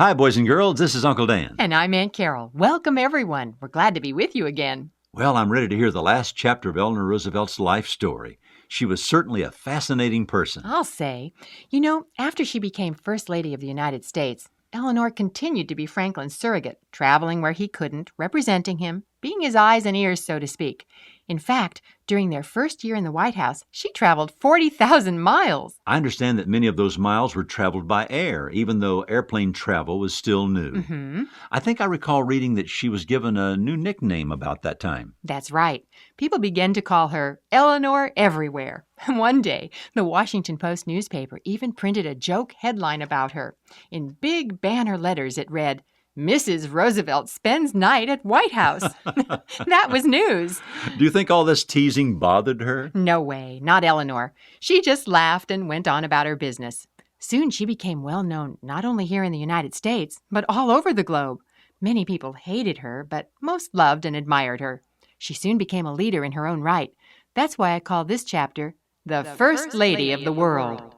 Hi, boys and girls. This is Uncle Dan. And I'm Aunt Carol. Welcome, everyone. We're glad to be with you again. Well, I'm ready to hear the last chapter of Eleanor Roosevelt's life story. She was certainly a fascinating person. I'll say. You know, after she became First Lady of the United States, Eleanor continued to be Franklin's surrogate, traveling where he couldn't, representing him, being his eyes and ears, so to speak. In fact, during their first year in the White House, she traveled 40,000 miles. I understand that many of those miles were traveled by air, even though airplane travel was still new. Mm-hmm. I think I recall reading that she was given a new nickname about that time. That's right. People began to call her Eleanor Everywhere. One day, the Washington Post newspaper even printed a joke headline about her. In big banner letters, it read, Mrs. Roosevelt spends night at White House. That was news. Do you think all this teasing bothered her? No way, not Eleanor. She just laughed and went on about her business. Soon she became well known not only here in the United States, but all over the globe. Many people hated her, but most loved and admired her. She soon became a leader in her own right. That's why I call this chapter, The First Lady of the World.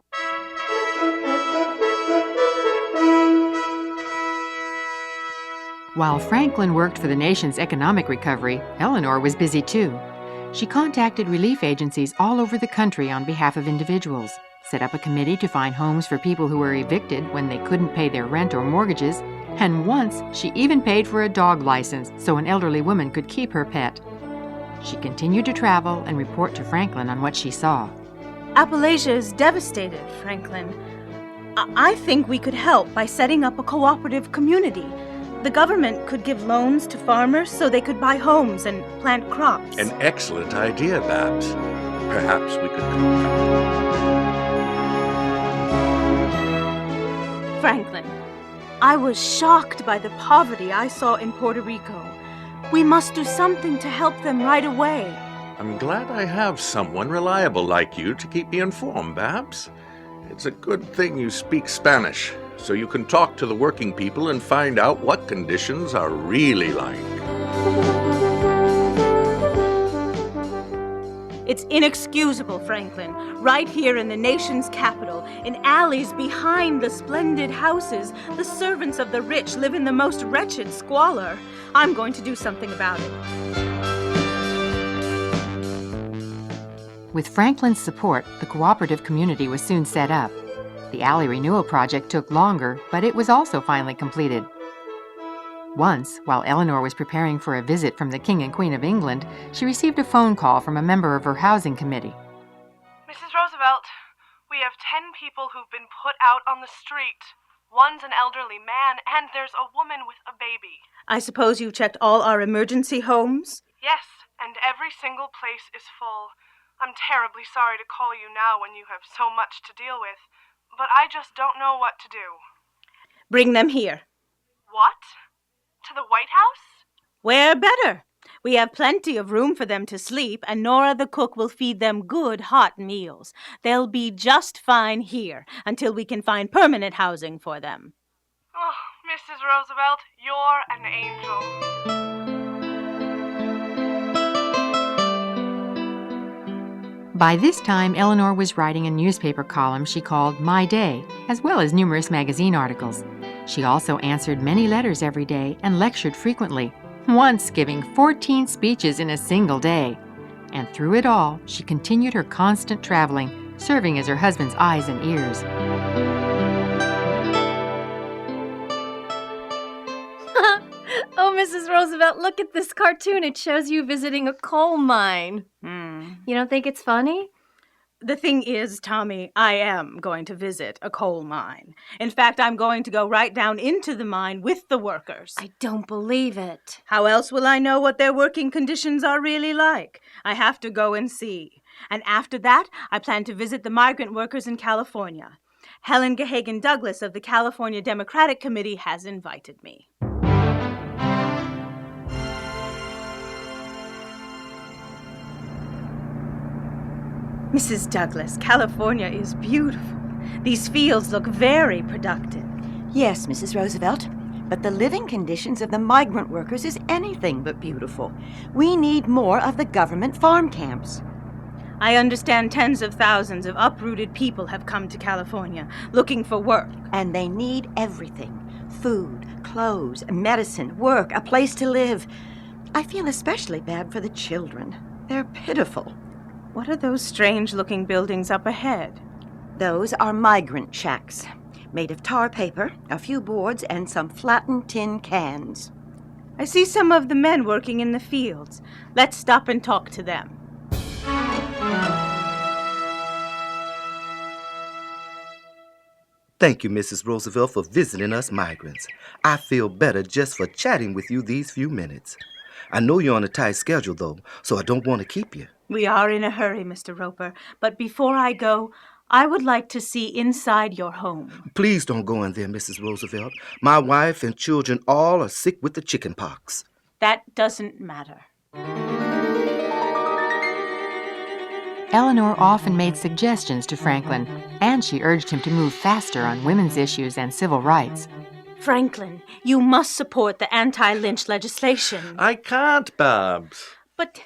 While Franklin worked for the nation's economic recovery, Eleanor was busy too. She contacted relief agencies all over the country on behalf of individuals, set up a committee to find homes for people who were evicted when they couldn't pay their rent or mortgages, and once she even paid for a dog license so an elderly woman could keep her pet. She continued to travel and report to Franklin on what she saw. Appalachia is devastated, Franklin. I think we could help by setting up a cooperative community. The government could give loans to farmers so they could buy homes and plant crops. An excellent idea, Babs. Perhaps we could... Franklin, I was shocked by the poverty I saw in Puerto Rico. We must do something to help them right away. I'm glad I have someone reliable like you to keep me informed, Babs. It's a good thing you speak Spanish, so you can talk to the working people and find out what conditions are really like. It's inexcusable, Franklin. Right here in the nation's capital, in alleys behind the splendid houses, the servants of the rich live in the most wretched squalor. I'm going to do something about it. With Franklin's support, the cooperative community was soon set up. The alley renewal project took longer, but it was also finally completed. Once, while Eleanor was preparing for a visit from the King and Queen of England, she received a phone call from a member of her housing committee. Mrs. Roosevelt, we have 10 people who've been put out on the street. One's an elderly man, and there's a woman with a baby. I suppose you checked all our emergency homes? Yes, and every single place is full. I'm terribly sorry to call you now when you have so much to deal with, but I just don't know what to do. Bring them here. What? To the White House? Where better? We have plenty of room for them to sleep, and Nora the cook will feed them good hot meals. They'll be just fine here until we can find permanent housing for them. Oh, Mrs. Roosevelt, you're an angel. By this time, Eleanor was writing a newspaper column she called My Day, as well as numerous magazine articles. She also answered many letters every day and lectured frequently, once giving 14 speeches in a single day. And through it all, she continued her constant traveling, serving as her husband's eyes and ears. Oh, Mrs. Roosevelt, look at this cartoon. It shows you visiting a coal mine. You don't think it's funny? The thing is, Tommy, I am going to visit a coal mine. In fact, I'm going to go right down into the mine with the workers. I don't believe it. How else will I know what their working conditions are really like? I have to go and see. And after that, I plan to visit the migrant workers in California. Helen Gahagan Douglas of the California Democratic Committee has invited me. Mrs. Douglas, California is beautiful. These fields look very productive. Yes, Mrs. Roosevelt, but the living conditions of the migrant workers is anything but beautiful. We need more of the government farm camps. I understand tens of thousands of uprooted people have come to California looking for work. And they need everything. Food, clothes, medicine, work, a place to live. I feel especially bad for the children. They're pitiful. What are those strange-looking buildings up ahead? Those are migrant shacks, made of tar paper, a few boards, and some flattened tin cans. I see some of the men working in the fields. Let's stop and talk to them. Thank you, Mrs. Roosevelt, for visiting us migrants. I feel better just for chatting with you these few minutes. I know you're on a tight schedule, though, so I don't want to keep you. We are in a hurry, Mr. Roper, but before I go, I would like to see inside your home. Please don't go in there, Mrs. Roosevelt. My wife and children all are sick with the chicken pox. That doesn't matter. Eleanor often made suggestions to Franklin, and she urged him to move faster on women's issues and civil rights. Franklin, you must support the anti-lynch legislation. I can't, Babs. But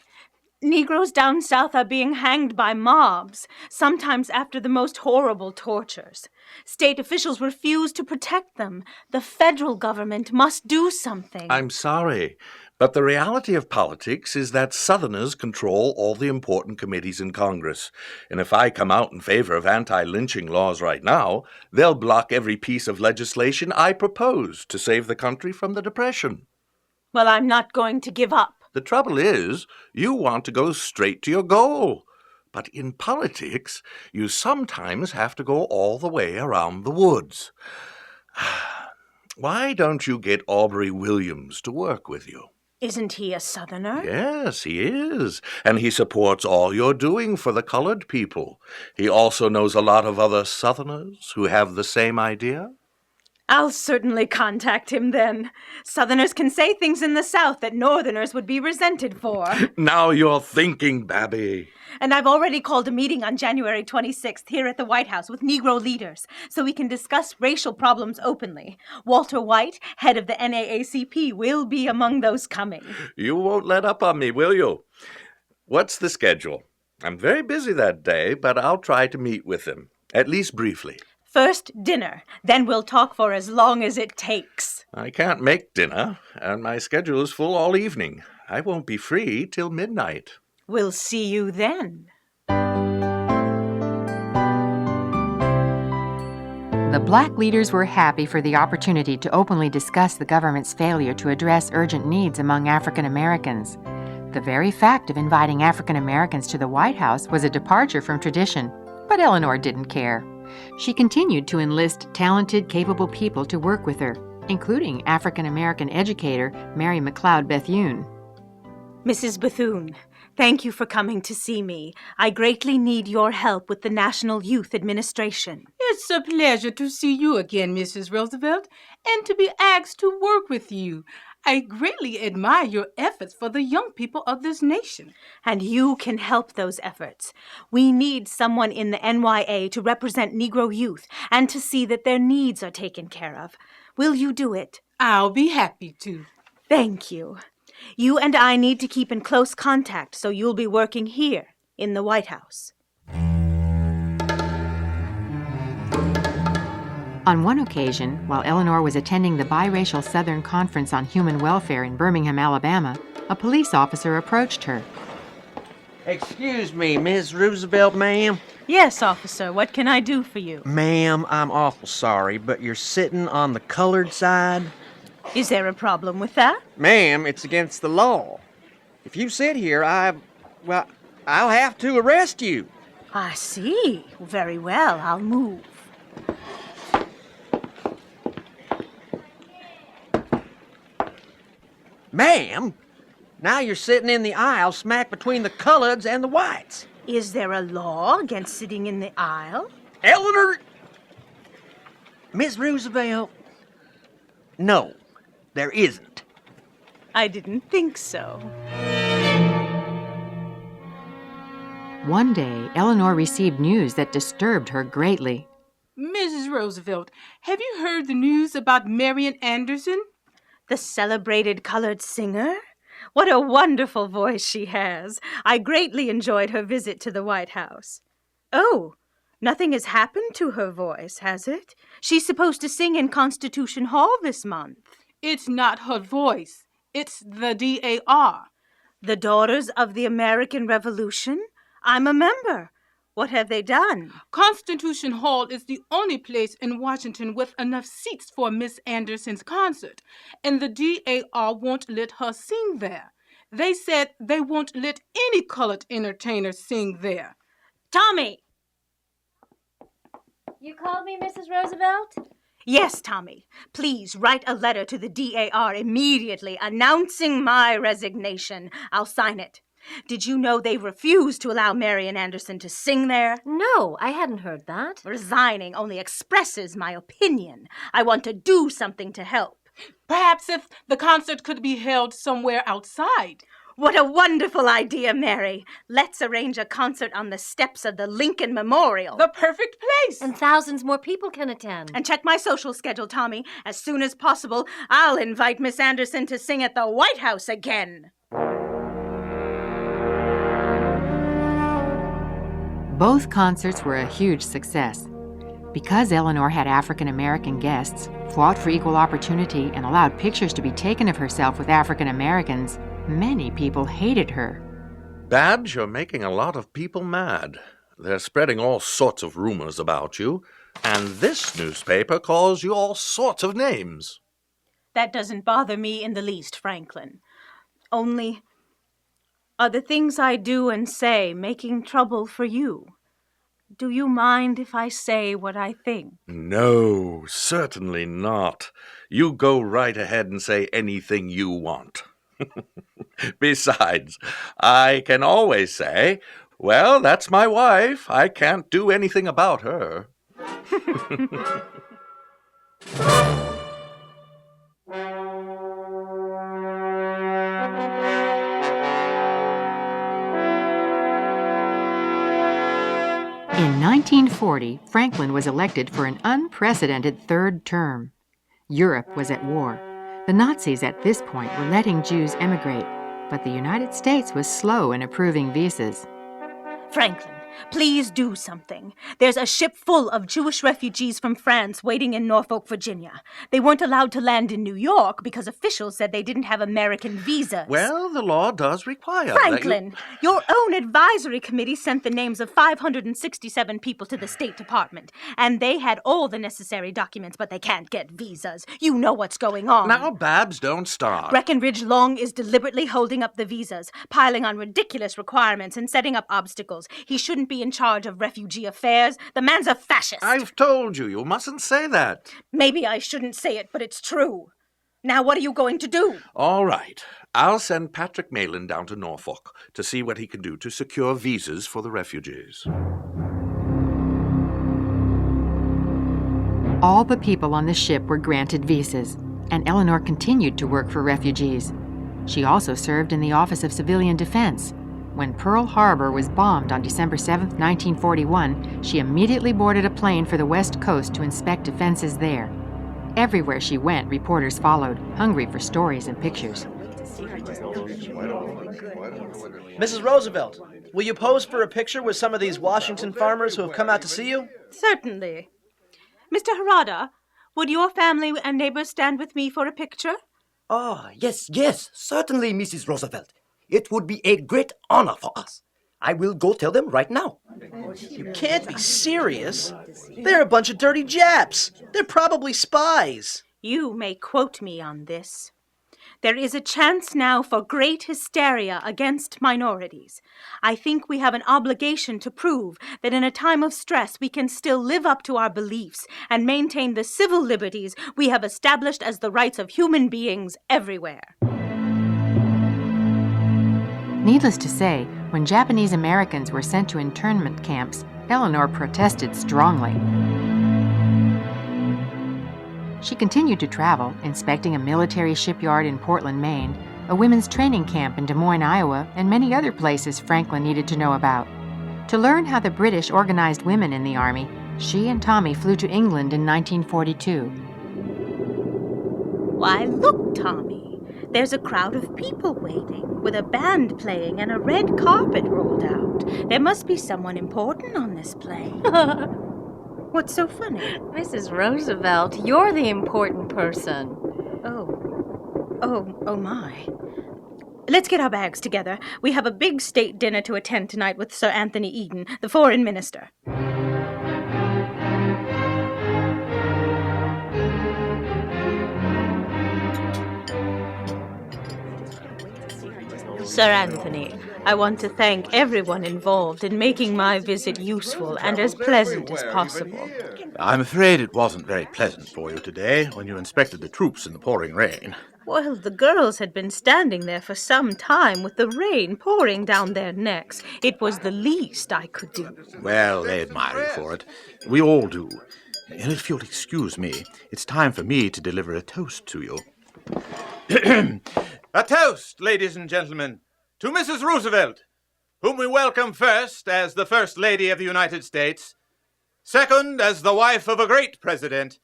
Negroes down south are being hanged by mobs, sometimes after the most horrible tortures. State officials refuse to protect them. The federal government must do something. I'm sorry, but the reality of politics is that Southerners control all the important committees in Congress. And if I come out in favor of anti-lynching laws right now, they'll block every piece of legislation I propose to save the country from the Depression. Well, I'm not going to give up. The trouble is, you want to go straight to your goal. But in politics, you sometimes have to go all the way around the woods. Why don't you get Aubrey Williams to work with you? Isn't he a Southerner? Yes, he is. And he supports all you're doing for the colored people. He also knows a lot of other Southerners who have the same idea. I'll certainly contact him then. Southerners can say things in the South that Northerners would be resented for. Now you're thinking, Babby. And I've already called a meeting on January 26th here at the White House with Negro leaders so we can discuss racial problems openly. Walter White, head of the NAACP, will be among those coming. You won't let up on me, will you? What's the schedule? I'm very busy that day, but I'll try to meet with him, at least briefly. First, dinner. Then we'll talk for as long as it takes. I can't make dinner, and my schedule is full all evening. I won't be free till midnight. We'll see you then. The black leaders were happy for the opportunity to openly discuss the government's failure to address urgent needs among African Americans. The very fact of inviting African Americans to the White House was a departure from tradition, but Eleanor didn't care. She continued to enlist talented, capable people to work with her, including African-American educator Mary McLeod Bethune. Mrs. Bethune, thank you for coming to see me. I greatly need your help with the National Youth Administration. It's a pleasure to see you again, Mrs. Roosevelt, and to be asked to work with you. I greatly admire your efforts for the young people of this nation. And you can help those efforts. We need someone in the NYA to represent Negro youth and to see that their needs are taken care of. Will you do it? I'll be happy to. Thank you. You and I need to keep in close contact, so you'll be working here in the White House. On one occasion, while Eleanor was attending the biracial Southern Conference on Human Welfare in Birmingham, Alabama, a police officer approached her. Excuse me, Miss Roosevelt, ma'am? Yes, officer. What can I do for you? Ma'am, I'm awful sorry, but you're sitting on the colored side. Is there a problem with that? Ma'am, it's against the law. If you sit here, I'll have to arrest you. I see. Very well. I'll move. Ma'am, now you're sitting in the aisle smack between the coloreds and the whites. Is there a law against sitting in the aisle? Eleanor! Miss Roosevelt? No, there isn't. I didn't think so. One day, Eleanor received news that disturbed her greatly. Mrs. Roosevelt, have you heard the news about Marian Anderson? The celebrated colored singer? What a wonderful voice she has. I greatly enjoyed her visit to the White House. Oh, Nothing has happened to her voice, has it? She's supposed to sing in Constitution Hall this month. It's not her voice. It's the DAR. The Daughters of the American Revolution? I'm a member. What have they done? Constitution Hall is the only place in Washington with enough seats for Miss Anderson's concert, and the DAR won't let her sing there. They said they won't let any colored entertainer sing there. Tommy! You called me, Mrs. Roosevelt? Yes, Tommy. Please write a letter to the DAR immediately announcing my resignation. I'll sign it. Did you know they refused to allow Marian Anderson to sing there? No, I hadn't heard that. Resigning only expresses my opinion. I want to do something to help. Perhaps if the concert could be held somewhere outside. What a wonderful idea, Mary. Let's arrange a concert on the steps of the Lincoln Memorial. The perfect place. And thousands more people can attend. And check my social schedule, Tommy. As soon as possible, I'll invite Miss Anderson to sing at the White House again. Both concerts were a huge success. Because Eleanor had African American guests, fought for equal opportunity, and allowed pictures to be taken of herself with African Americans, many people hated her. Babs, you're making a lot of people mad. They're spreading all sorts of rumors about you, and this newspaper calls you all sorts of names. That doesn't bother me in the least, Franklin. Only, are the things I do and say making trouble for you? Do you mind if I say what I think? No, certainly not. You go right ahead and say anything you want. Besides, I can always say, well, that's my wife. I can't do anything about her. In 1940, Franklin was elected for an unprecedented third term. Europe was at war. The Nazis at this point were letting Jews emigrate, but the United States was slow in approving visas. Franklin, please do something. There's a ship full of Jewish refugees from France waiting in Norfolk, Virginia. They weren't allowed to land in New York because officials said they didn't have American visas. Well, the law does require Franklin, your own advisory committee sent the names of 567 people to the State Department, and they had all the necessary documents, but they can't get visas. You know what's going on. Now, Babs, don't start. Breckenridge Long is deliberately holding up the visas, piling on ridiculous requirements and setting up obstacles. He shouldn't be in charge of refugee affairs. The man's a fascist. I've told you mustn't say that. Maybe I shouldn't say it, but it's true. Now what are you going to do? All right. I'll send Patrick Malin down to Norfolk to see what he can do to secure visas for the refugees. All the people on the ship were granted visas, and Eleanor continued to work for refugees. She also served in the Office of Civilian Defense. When Pearl Harbor was bombed on December 7, 1941, she immediately boarded a plane for the West Coast to inspect defenses there. Everywhere she went, reporters followed, hungry for stories and pictures. Mrs. Roosevelt, will you pose for a picture with some of these Washington farmers who have come out to see you? Certainly. Mr. Harada, would your family and neighbors stand with me for a picture? Ah, yes, certainly, Mrs. Roosevelt. It would be a great honor for us. I will go tell them right now. You can't be serious. They're a bunch of dirty Japs. They're probably spies. You may quote me on this. There is a chance now for great hysteria against minorities. I think we have an obligation to prove that in a time of stress we can still live up to our beliefs and maintain the civil liberties we have established as the rights of human beings everywhere. Needless to say, when Japanese Americans were sent to internment camps, Eleanor protested strongly. She continued to travel, inspecting a military shipyard in Portland, Maine, a women's training camp in Des Moines, Iowa, and many other places Franklin needed to know about. To learn how the British organized women in the Army, she and Tommy flew to England in 1942. Why, look, Tommy. There's a crowd of people waiting, with a band playing and a red carpet rolled out. There must be someone important on this plane. What's so funny? Mrs. Roosevelt, you're the important person. Oh my. Let's get our bags together. We have a big state dinner to attend tonight with Sir Anthony Eden, the foreign minister. Sir Anthony, I want to thank everyone involved in making my visit useful and as pleasant as possible. I'm afraid it wasn't very pleasant for you today when you inspected the troops in the pouring rain. Well, the girls had been standing there for some time with the rain pouring down their necks. It was the least I could do. Well, they admire you for it. We all do. And if you'll excuse me, it's time for me to deliver a toast to you. A toast, ladies and gentlemen, to Mrs. Roosevelt, whom we welcome first as the First Lady of the United States, second as the wife of a great president,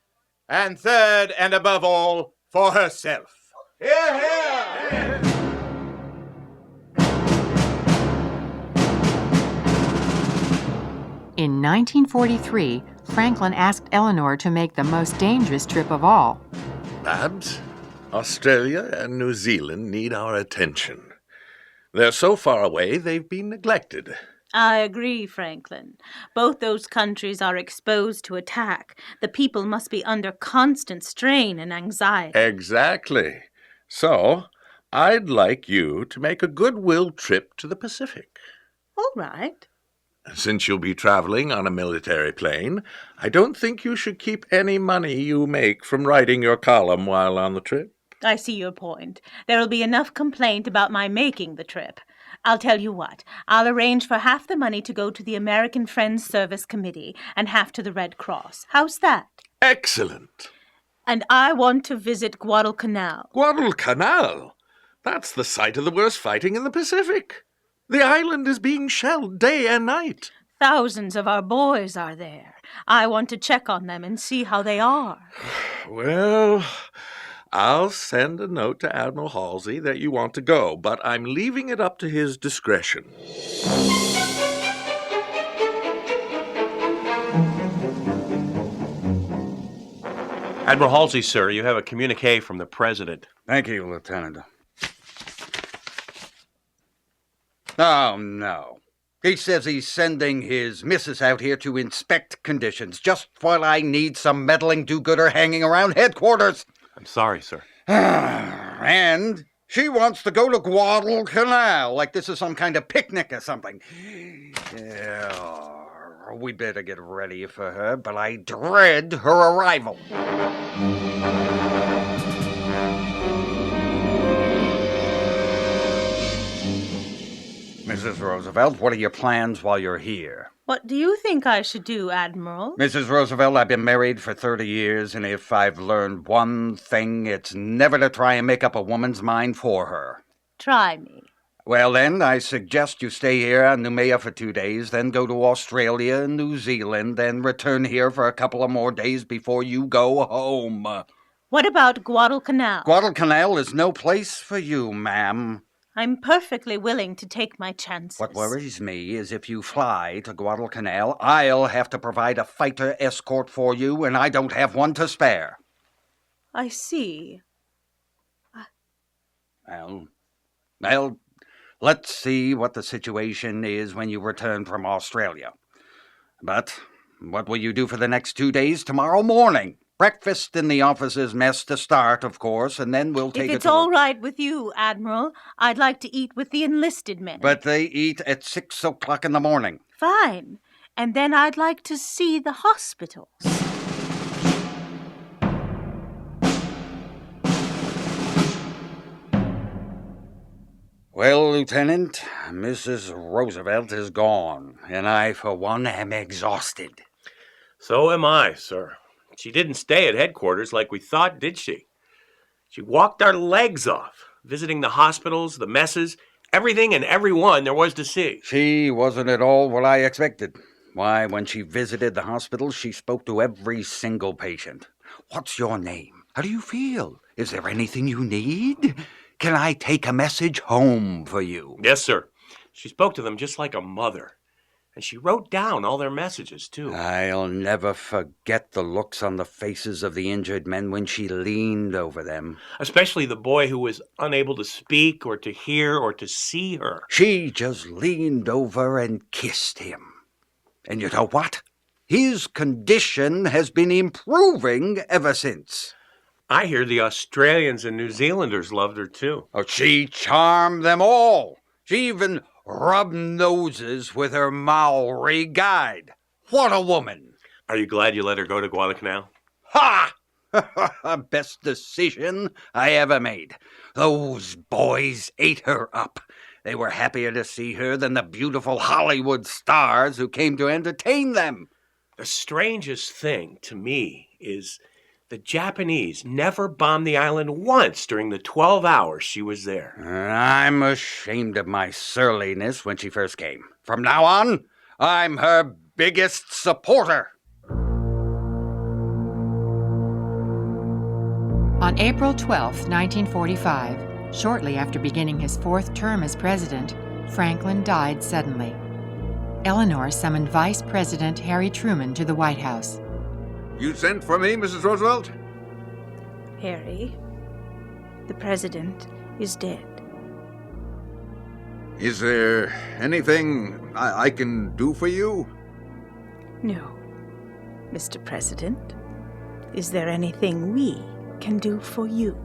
and third and above all, for herself. Hear, hear! In 1943, Franklin asked Eleanor to make the most dangerous trip of all. Babs, Australia and New Zealand need our attention. They're so far away, they've been neglected. I agree, Franklin. Both those countries are exposed to attack. The people must be under constant strain and anxiety. Exactly. So, I'd like you to make a goodwill trip to the Pacific. All right. Since you'll be traveling on a military plane, I don't think you should keep any money you make from writing your column while on the trip. I see your point. There'll be enough complaint about my making the trip. I'll tell you what. I'll arrange for half the money to go to the American Friends Service Committee and half to the Red Cross. How's that? Excellent. And I want to visit Guadalcanal. Guadalcanal? That's the site of the worst fighting in the Pacific. The island is being shelled day and night. Thousands of our boys are there. I want to check on them and see how they are. Well, I'll send a note to Admiral Halsey that you want to go, but I'm leaving it up to his discretion. Admiral Halsey, sir, you have a communique from the President. Thank you, Lieutenant. Oh, no. He says he's sending his missus out here to inspect conditions, just while I need some meddling do-gooder hanging around headquarters. I'm sorry, sir. And she wants to go to Guadalcanal, like this is some kind of picnic or something. We better get ready for her, but I dread her arrival. Mrs. Roosevelt, what are your plans while you're here? What do you think I should do, Admiral? Mrs. Roosevelt, I've been married for 30 years, and if I've learned one thing, it's never to try and make up a woman's mind for her. Try me. Well, then, I suggest you stay here on Noumea for 2 days, then go to Australia and New Zealand, then return here for a couple of more days before you go home. What about Guadalcanal? Guadalcanal is no place for you, ma'am. I'm perfectly willing to take my chances. What worries me is if you fly to Guadalcanal, I'll have to provide a fighter escort for you, and I don't have one to spare. I see. Well, let's see what the situation is when you return from Australia. But what will you do for the next 2 days tomorrow morning? Breakfast in the officers' mess to start, of course, and then we'll take it to... If it's all right with you, Admiral, I'd like to eat with the enlisted men. But they eat at 6 o'clock in the morning. Fine. And then I'd like to see the hospitals. Well, Lieutenant, Mrs. Roosevelt is gone, and I, for one, am exhausted. So am I, sir. She didn't stay at headquarters like we thought, did she? She walked our legs off, visiting the hospitals, the messes, everything and everyone there was to see. She wasn't at all what I expected. Why, when she visited the hospital, she spoke to every single patient. What's your name? How do you feel? Is there anything you need? Can I take a message home for you? Yes, sir. She spoke to them just like a mother. And she wrote down all their messages, too. I'll never forget the looks on the faces of the injured men when she leaned over them. Especially the boy who was unable to speak or to hear or to see her. She just leaned over and kissed him. And you know what? His condition has been improving ever since. I hear the Australians and New Zealanders loved her, too. Oh, she charmed them all. She even rubbed noses with her Maori guide. What a woman! Are you glad you let her go to Guadalcanal? Ha! Best decision I ever made. Those boys ate her up. They were happier to see her than the beautiful Hollywood stars who came to entertain them. The strangest thing to me is the Japanese never bombed the island once during the 12 hours she was there. I'm ashamed of my surliness when she first came. From now on, I'm her biggest supporter. On April 12, 1945, shortly after beginning his fourth term as president, Franklin died suddenly. Eleanor summoned Vice President Harry Truman to the White House. You sent for me, Mrs. Roosevelt? Harry, the president is dead. Is there anything I can do for you? No, Mr. President. Is there anything we can do for you?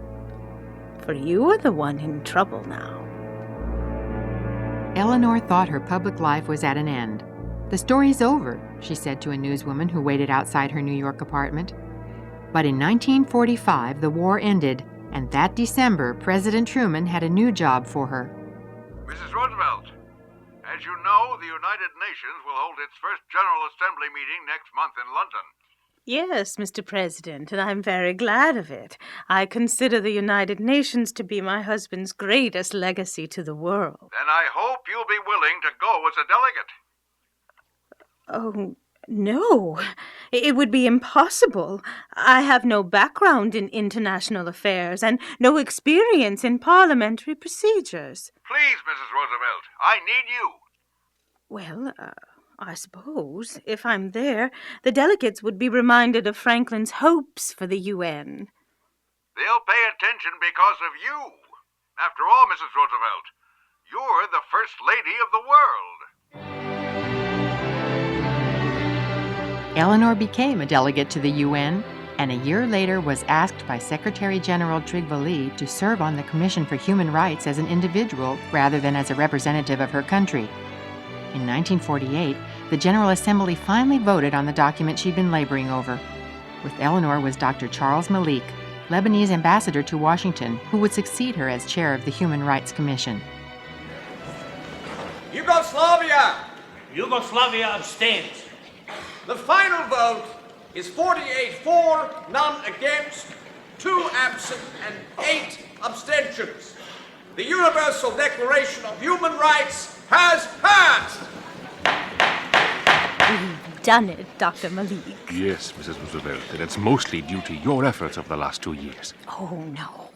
For you are the one in trouble now. Eleanor thought her public life was at an end. "The story's over," she said to a newswoman who waited outside her New York apartment. But in 1945, the war ended, and that December, President Truman had a new job for her. Mrs. Roosevelt, as you know, the United Nations will hold its first General Assembly meeting next month in London. Yes, Mr. President, and I'm very glad of it. I consider the United Nations to be my husband's greatest legacy to the world. Then I hope you'll be willing to go as a delegate. Oh, no. It would be impossible. I have no background in international affairs and no experience in parliamentary procedures. Please, Mrs. Roosevelt, I need you. Well, I suppose, if I'm there, the delegates would be reminded of Franklin's hopes for the UN. They'll pay attention because of you. After all, Mrs. Roosevelt, you're the First Lady of the world. Eleanor became a delegate to the UN, and a year later was asked by Secretary General Trigvaly to serve on the Commission for Human Rights as an individual rather than as a representative of her country. In 1948, the General Assembly finally voted on the document she'd been laboring over. With Eleanor was Dr. Charles Malik, Lebanese ambassador to Washington, who would succeed her as chair of the Human Rights Commission. Yugoslavia! Yugoslavia abstains. The final vote is 48 for, none against, 2 absent, and 8 abstentions. The Universal Declaration of Human Rights has passed! We've done it, Dr. Malik. Yes, Mrs. Roosevelt, and it's mostly due to your efforts of the last 2 years. Oh, no.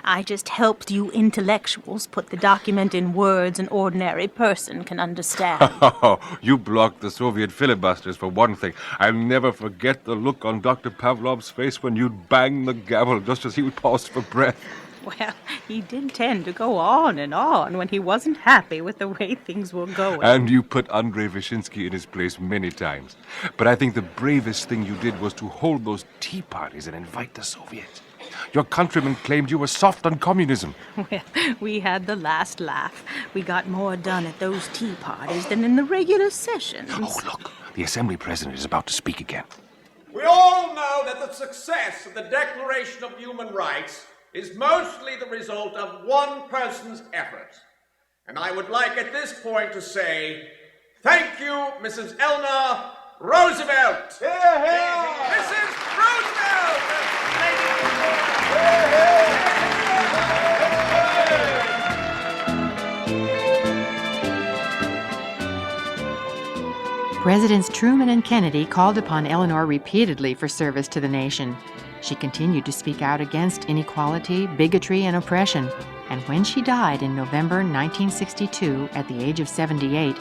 I just helped you intellectuals put the document in words an ordinary person can understand. You blocked the Soviet filibusters for one thing. I'll never forget the look on Dr. Pavlov's face when you'd bang the gavel just as he paused for breath. Well, he did tend to go on and on when he wasn't happy with the way things were going. And you put Andrei Vyshinsky in his place many times. But I think the bravest thing you did was to hold those tea parties and invite the Soviets. Your countrymen claimed you were soft on communism. Well, we had the last laugh. We got more done at those tea parties than in the regular sessions. Oh, look, the Assembly President is about to speak again. We all know that the success of the Declaration of Human Rights is mostly the result of one person's efforts. And I would like at this point to say, thank you, Mrs. Eleanor Roosevelt! Hear, hear! Mrs. Roosevelt! Presidents Truman and Kennedy called upon Eleanor repeatedly for service to the nation. She continued to speak out against inequality, bigotry, and oppression, and when she died in November 1962 at the age of 78,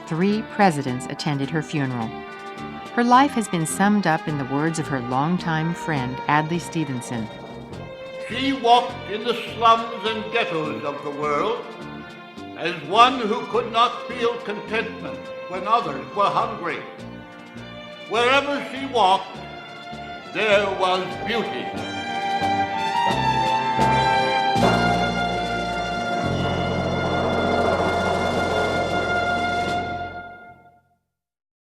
3 presidents attended her funeral. Her life has been summed up in the words of her longtime friend Adlai Stevenson. She walked in the slums and ghettos of the world as one who could not feel contentment when others were hungry. Wherever she walked, there was beauty.